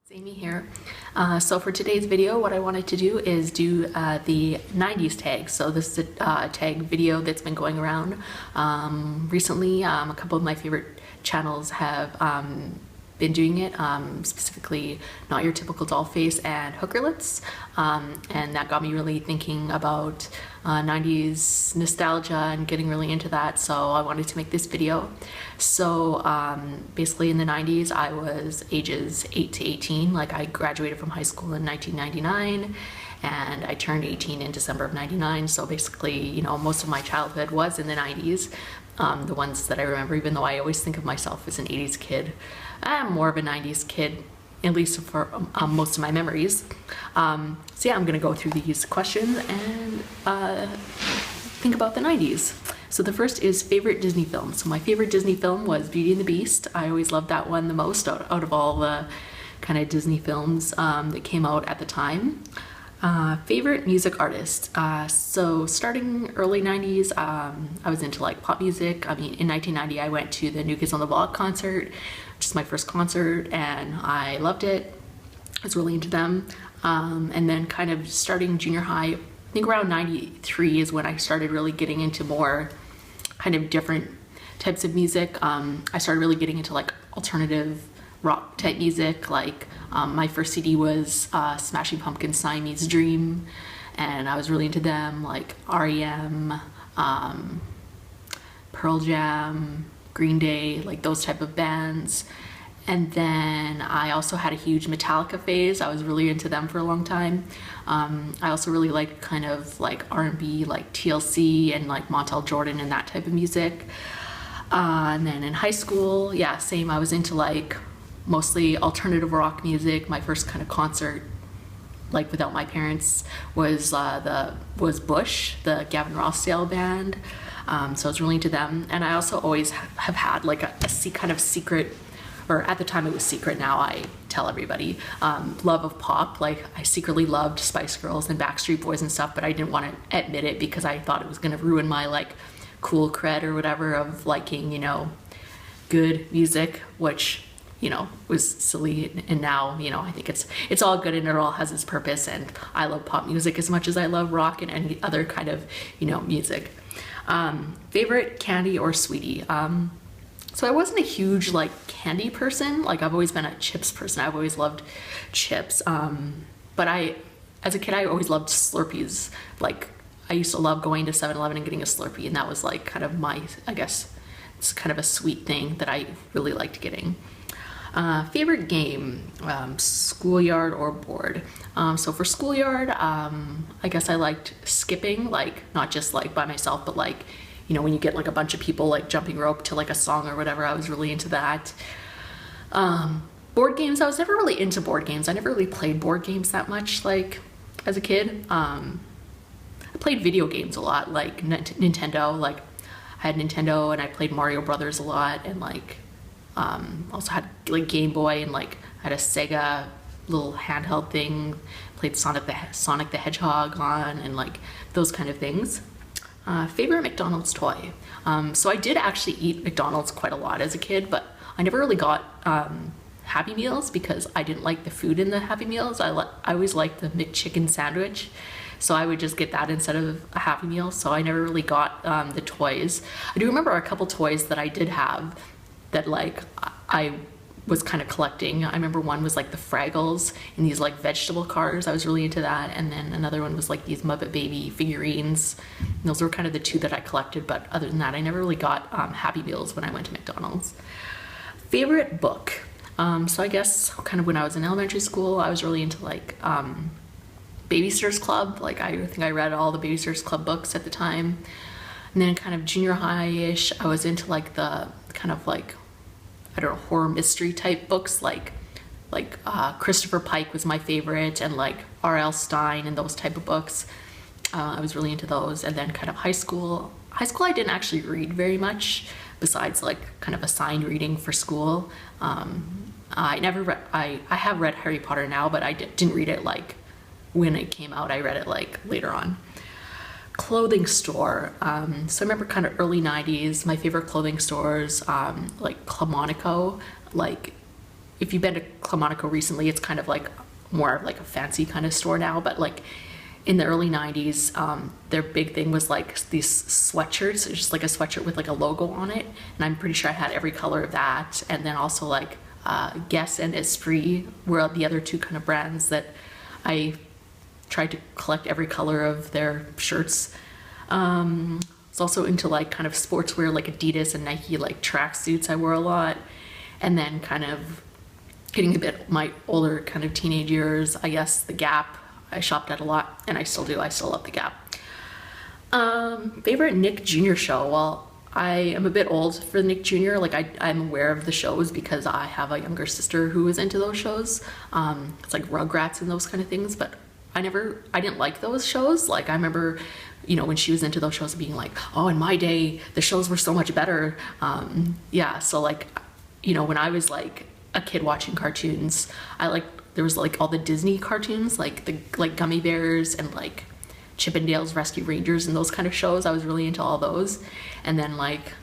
It's Amy here. So for today's video, what I wanted to do is do the 90s tag. So this is a tag video that's been going around recently. A couple of my favorite channels have been doing it, specifically Not Your Typical Dollface and Hookerlets, and that got me really thinking about 90s nostalgia and getting really into that, so I wanted to make this video. So basically in the 90s I was ages 8 to 18, like I graduated from high school in 1999 and I turned 18 in December of 99, so basically, you know, most of my childhood was in the 90s. The ones that I remember, even though I always think of myself as an 80s kid. I'm more of a 90s kid, at least for most of my memories. So yeah, I'm gonna go through these questions and think about the 90s. So the first is favorite Disney film. So my favorite Disney film was Beauty and the Beast. I always loved that one the most out of all the kind of Disney films that came out at the time. Favorite music artist. So starting early 90s, I was into like pop music. I mean, in 1990, I went to the New Kids on the Block concert, which is my first concert, and I loved it. I was really into them. And then kind of starting junior high, I think around 93 is when I started really getting into more kind of different types of music. I started really getting into like alternative rock type music. Like my first CD was Smashing Pumpkins' Siamese Dream, and I was really into them, like REM, Pearl Jam, Green Day, like those type of bands. And then I also had a huge Metallica phase. I was really into them for a long time. I also really liked kind of like R&B, like TLC and like Montel Jordan and that type of music. And then in high school, yeah, same. I was into like mostly alternative rock music. My first kind of concert, like without my parents, was Bush, the Gavin Rossdale band. So I was really into them. And I also always have had like a kind of secret, or at the time it was secret, now I tell everybody, love of pop. Like I secretly loved Spice Girls and Backstreet Boys and stuff, but I didn't want to admit it because I thought it was going to ruin my like cool cred or whatever of liking, you know, good music, which, you know, was silly. And now, you know, I think it's all good and it all has its purpose, and I love pop music as much as I love rock and any other kind of, you know, music. Favorite candy or sweetie. So I wasn't a huge like candy person. Like I've always been a chips person. I've always loved chips. But as a kid, I always loved Slurpees. Like I used to love going to 7-Eleven and getting a Slurpee, and that was like kind of my, I guess it's kind of a sweet thing that I really liked getting. Favorite game, schoolyard or board. So for schoolyard, I guess I liked skipping, like not just like by myself, but like, you know, when you get like a bunch of people like jumping rope to like a song or whatever, I was really into that. Board games, I was never really into board games. I never really played board games that much, like as a kid. I played video games a lot, like Nintendo. Like I had Nintendo and I played Mario Brothers a lot, and like also had like Game Boy, and like I had a Sega little handheld thing, played Sonic the Hedgehog on, and like those kind of things. Favorite McDonald's toy. So I did actually eat McDonald's quite a lot as a kid, but I never really got Happy Meals because I didn't like the food in the Happy Meals. I always liked the McChicken sandwich, so I would just get that instead of a Happy Meal. So I never really got the toys. I do remember a couple toys that I did have that like I was kind of collecting. I remember one was like the Fraggles in these like vegetable cars. I was really into that. And then another one was like these Muppet Baby figurines. And those were kind of the two that I collected, but other than that, I never really got Happy Meals when I went to McDonald's. Favorite book. So I guess kind of when I was in elementary school, I was really into like Babysitter's Club. Like I think I read all the Babysitter's Club books at the time. And then kind of junior high-ish, I was into like the kind of like, I don't know, horror mystery type books, like Christopher Pike was my favorite, and like R.L. Stine and those type of books. I was really into those. And then kind of high school I didn't actually read very much besides like kind of assigned reading for school. I have read Harry Potter now, but I didn't read it like when it came out. I read it like later on. Clothing store. So I remember kind of early 90s, my favorite clothing stores, like Club Monaco, like if you've been to Club Monaco recently, it's kind of like more of like a fancy kind of store now, but like in the early 90s, their big thing was like these sweatshirts. It's just like a sweatshirt with like a logo on it, and I'm pretty sure I had every color of that. And then also like Guess and Esprit were the other two kind of brands that I tried to collect every color of their shirts. I was also into like kind of sportswear, like Adidas and Nike, like tracksuits I wore a lot. And then kind of getting a bit my older kind of teenage years, I guess the Gap I shopped at a lot, and I still do. I still love the Gap. Favorite NickJnr show? Well, I am a bit old for NickJnr. Like I'm aware of the shows because I have a younger sister who is into those shows. It's like Rugrats and those kind of things, but I didn't like those shows. Like I remember, you know, when she was into those shows being like, oh, in my day, the shows were so much better. Yeah, so like, you know, when I was like a kid watching cartoons, there was like all the Disney cartoons, like Gummy Bears and like Chippendales Rescue Rangers and those kind of shows. I was really into all those. And then like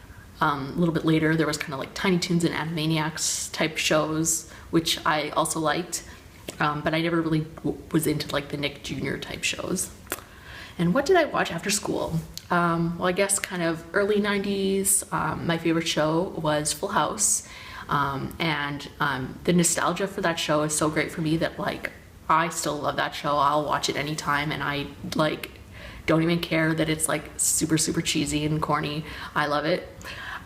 a little bit later, there was kind of like Tiny Toons and Animaniacs type shows, which I also liked. But I never really was into like the NickJnr type shows. And what did I watch after school? Well, I guess kind of early 90s, my favorite show was Full House. The nostalgia for that show is so great for me that like I still love that show. I'll watch it anytime, and I like don't even care that it's like super cheesy and corny. I love it.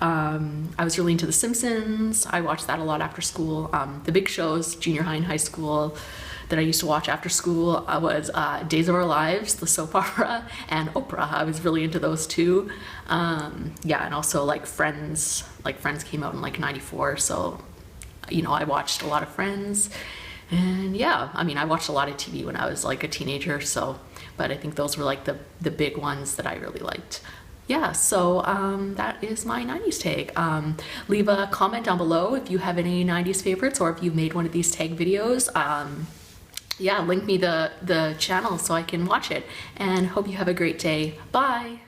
I was really into The Simpsons. I watched that a lot after school. The big shows, junior high and high school, that I used to watch after school was Days of Our Lives, the soap opera, and Oprah. I was really into those two. Yeah, and also like Friends. Like Friends came out in like '94, so you know I watched a lot of Friends. And yeah, I mean I watched a lot of TV when I was like a teenager. So, but I think those were like the big ones that I really liked. Yeah, so that is my 90s take. Leave a comment down below if you have any 90s favorites or if you've made one of these tag videos. Yeah, link me the channel so I can watch it, and hope you have a great day. Bye!